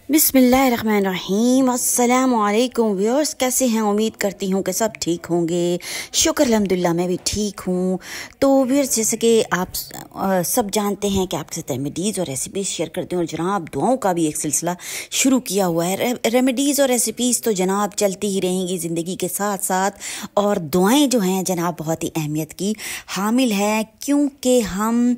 बिस्मिल्लाहिर्रहमानिर्रहीम। अस्सलाम वालेकुम व्यूअर्स, कैसे हैं? उम्मीद करती हूँ कि सब ठीक होंगे। शुक्र अल्हम्दुलिल्लाह मैं भी ठीक हूँ। तो व्यूअर्स, जैसे कि आप सब जानते हैं कि आपके साथ रेमेडीज़ और रेसिपीज़ शेयर करती हूँ और जनाब दुआओं का भी एक सिलसिला शुरू किया हुआ है। रेमेडीज़ और रेसिपीज़ तो जनाब चलती ही रहेंगी ज़िंदगी के साथ साथ, और दुआएँ जो हैं जनाब बहुत ही अहमियत की हामिल है, क्योंकि हम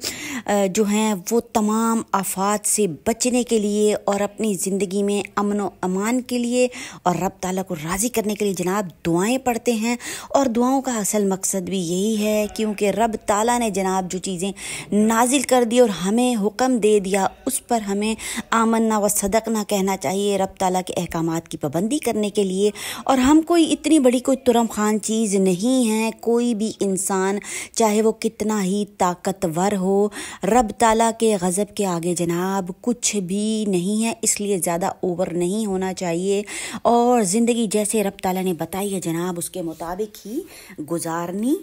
जो हैं वो तमाम आफात से बचने के लिए और अपनी ज़िंदगी में अमन व अमान के लिए और रब ताला को राज़ी करने के लिए जनाब दुआएं पढ़ते हैं। और दुआओं का असल मकसद भी यही है, क्योंकि रब ताला ने जनाब जो चीज़ें नाजिल कर दी और हमें हुक्म दे दिया उस पर हमें आमन्ना व सदकना कहना चाहिए, रब ताला के अहकामात की पाबंदी करने के लिए। और हम कोई इतनी बड़ी कोई तुरम खान चीज़ नहीं है। कोई भी इंसान चाहे वो कितना ही ताकतवर हो, रब ताला के गज़ब के आगे जनाब कुछ भी नहीं है, इसलिए ज़्यादा ओवर नहीं होना चाहिए और ज़िंदगी जैसे रब ताला ने बताई है जनाब उसके मुताबिक ही गुजारनी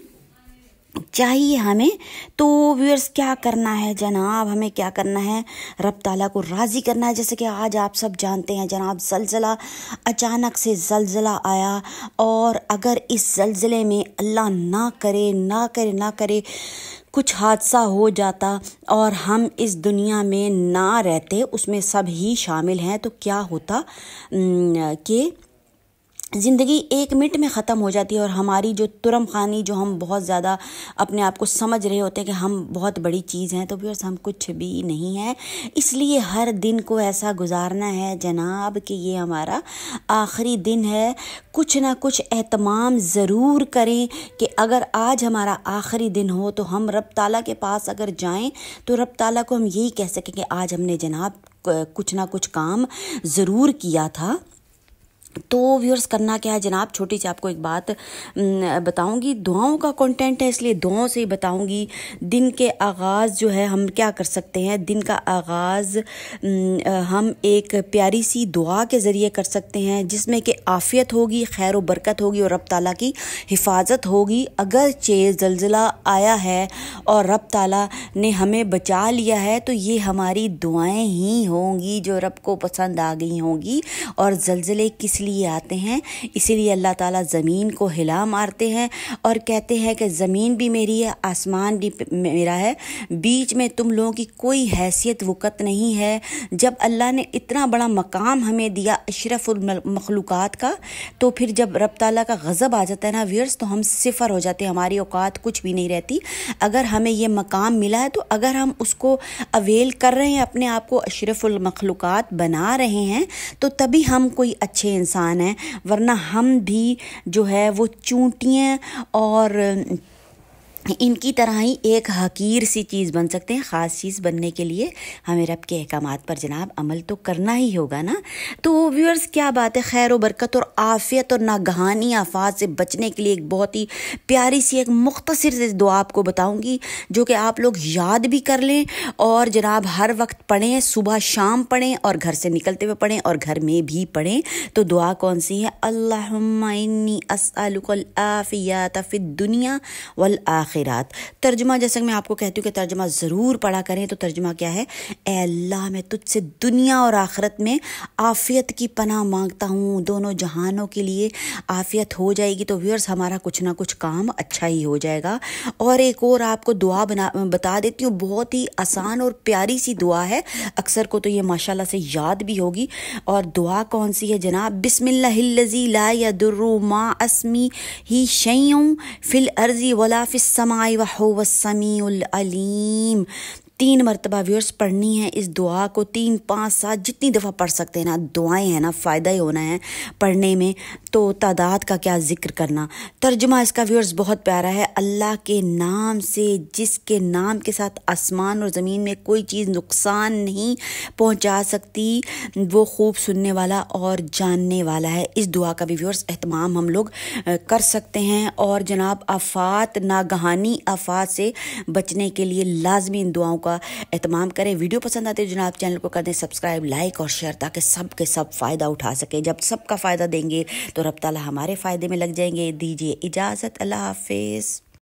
चाहिए हमें। तो व्यूअर्स, क्या करना है जनाब, हमें क्या करना है, रब ताला को राज़ी करना है। जैसे कि आज आप सब जानते हैं जनाब ज़लज़ला, अचानक से ज़लज़ला आया, और अगर इस ज़लज़ले में अल्लाह ना करे कुछ हादसा हो जाता और हम इस दुनिया में ना रहते, उसमें सब ही शामिल हैं, तो क्या होता कि ज़िंदगी एक मिनट में ख़त्म हो जाती है। और हमारी जो तुरम खानी, जो हम बहुत ज़्यादा अपने आप को समझ रहे होते हैं कि हम बहुत बड़ी चीज़ हैं, तो व्यूअर्स हम कुछ भी नहीं है। इसलिए हर दिन को ऐसा गुजारना है जनाब कि ये हमारा आखिरी दिन है। कुछ ना कुछ एहतमाम ज़रूर करें कि अगर आज हमारा आखिरी दिन हो तो हम रब ताला के पास अगर जाएं तो रब ताला को हम यही कह सकें कि आज हमने जनाब कुछ ना कुछ काम ज़रूर किया था। तो व्यूअर्स, करना क्या है जनाब, छोटी सी आपको एक बात बताऊंगी। दुआओं का कंटेंट है, इसलिए दुआओं से ही बताऊंगी। दिन के आगाज़ जो है हम क्या कर सकते हैं, दिन का आगाज़ हम एक प्यारी सी दुआ के ज़रिए कर सकते हैं, जिसमें कि आफ़ियत होगी, खैर व बरकत होगी और रब ताला की हिफाजत होगी। अगर ज़लज़ला आया है और रब ताला ने हमें बचा लिया है तो ये हमारी दुआएं ही होंगी जो रब को पसंद आ गई होंगी। और ज़लज़ले किस लिए आते हैं, इसीलिए अल्लाह ताला ज़मीन को हिला मारते हैं और कहते हैं कि ज़मीन भी मेरी है, आसमान भी मेरा है, बीच में तुम लोगों की कोई हैसियत वक़्त नहीं है। जब अल्लाह ने इतना बड़ा मकाम हमें दिया अशरफुल मखलूक़ात का, तो फिर जब रब ताला का गज़ब आ जाता है ना व्यूअर्स, तो हम सिफर हो जाते हैं, हमारी औकात कुछ भी नहीं रहती। अगर हमें ये मकाम मिला है तो अगर हम उसको अवेल कर रहे हैं, अपने आप को अशरफुल मखलूक़ात बना रहे हैं, तो तभी हम कोई अच्छे इंसान है, वरना हम भी जो है वो चूंटियाँ और इनकी तरह ही एक हकीर सी चीज़ बन सकते हैं। ख़ास चीज़ बनने के लिए हमें रब के अहकामात पर जनाब अमल तो करना ही होगा ना। तो व्यूअर्स, क्या बात है, खैर व बरकत और आफ़ियत और नागहानी आफात से बचने के लिए एक बहुत ही प्यारी सी एक मुख्तसर सी दुआ आपको बताऊंगी, जो कि आप लोग याद भी कर लें और जनाब हर वक्त पढ़ें, सुबह शाम पढ़ें और घर से निकलते हुए पढ़ें और घर में भी पढ़ें। तो दुआ कौन सी है? अल्लाहुम्मा इन्नी अस्अलुकल आफ़ियत फ़िद दुनिया वल आखिरत। तर्जुमा, जैसे मैं आपको कहती हूँ कि तर्जुमा ज़रूर पढ़ा करें, तो तर्जुमा क्या है? ए अल्लाह, मैं तुझसे दुनिया और आखिरत में आफ़ियत की पनाह मांगता हूँ, दोनों जहानों के लिए आफ़ियत हो जाएगी तो व्यूअर्स हमारा कुछ ना कुछ काम अच्छा ही हो जाएगा। और एक और आपको दुआ बता देती हूँ, बहुत ही आसान और प्यारी सी दुआ है, अक्सर को तो ये माशाल्लाह से याद भी होगी। और दुआ कौन सी है जनाब? बिस्मिल्लाहिल्लज़ी ला यदुर्रु मा अस्मी ही शैउन फिल अर्ज़ी वला फिस समाई व हुवस समीउल अलीम। 3 मरतबा व्यूअर्स पढ़नी है इस दुआ को, 3, 5, 7 जितनी दफ़ा पढ़ सकते हैं ना। दुआएं हैं ना, फ़ायदा ही होना है पढ़ने में, तो तादाद का क्या ज़िक्र करना। तर्जुमा इसका व्यूअर्स बहुत प्यारा है। अल्लाह के नाम से, जिसके नाम के साथ आसमान और ज़मीन में कोई चीज़ नुकसान नहीं पहुँचा सकती, वो खूब सुनने वाला और जानने वाला है। इस दुआ का भी व्यूअर्स एहतमाम हम लोग कर सकते हैं। और जनाब आफात, नागहानी आफात से बचने के लिए लाजमी इन दुआओं का एहतमाम करें। वीडियो पसंद आते हैं जनाब चैनल को कर दें सब्सक्राइब, लाइक और शेयर, ताकि सब के सब फ़ायदा उठा सके। जब सबका फ़ायदा देंगे तो रब ताला हमारे फ़ायदे में लग जाएंगे। दीजिए इजाज़त, अल्लाह हाफिज़।